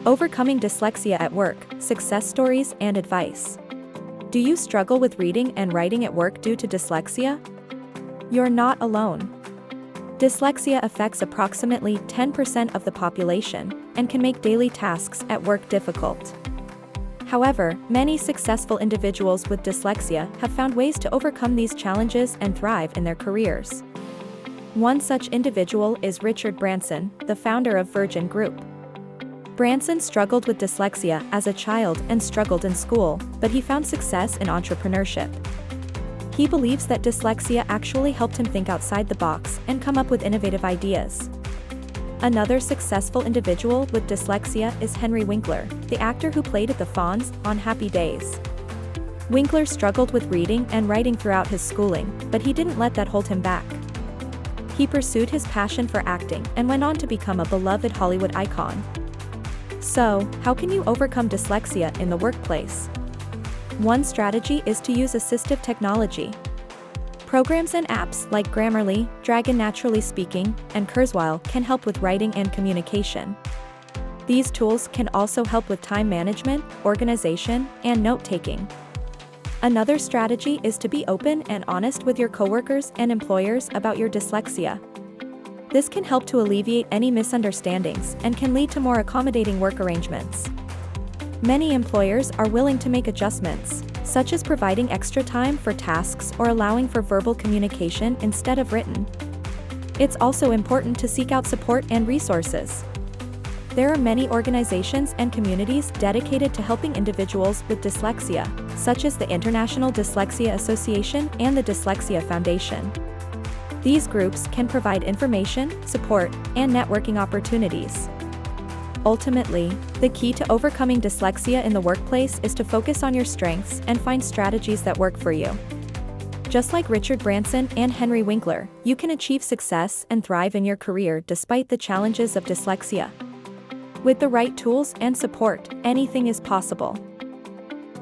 Overcoming dyslexia at work, success stories and advice. Do you struggle with reading and writing at work due to dyslexia? You're not alone. Dyslexia affects approximately 10% of the population and can make daily tasks at work difficult. However, many successful individuals with dyslexia have found ways to overcome these challenges and thrive in their careers. One such individual is Richard Branson, the founder of Virgin Group. Branson struggled with dyslexia as a child and struggled in school, but he found success in entrepreneurship. He believes that dyslexia actually helped him think outside the box and come up with innovative ideas. Another successful individual with dyslexia is Henry Winkler, the actor who played the Fonz on Happy Days. Winkler struggled with reading and writing throughout his schooling, but he didn't let that hold him back. He pursued his passion for acting and went on to become a beloved Hollywood icon. So, how can you overcome dyslexia in the workplace? One strategy is to use assistive technology. Programs and apps like Grammarly, Dragon Naturally Speaking, and Kurzweil can help with writing and communication. These tools can also help with time management, organization, and note-taking. Another strategy is to be open and honest with your coworkers and employers about your dyslexia. This can help to alleviate any misunderstandings and can lead to more accommodating work arrangements. Many employers are willing to make adjustments, such as providing extra time for tasks or allowing for verbal communication instead of written. It's also important to seek out support and resources. There are many organizations and communities dedicated to helping individuals with dyslexia, such as the International Dyslexia Association and the Dyslexia Foundation. These groups can provide information, support, and networking opportunities. Ultimately, the key to overcoming dyslexia in the workplace is to focus on your strengths and find strategies that work for you. Just like Richard Branson and Henry Winkler, you can achieve success and thrive in your career despite the challenges of dyslexia. With the right tools and support, anything is possible.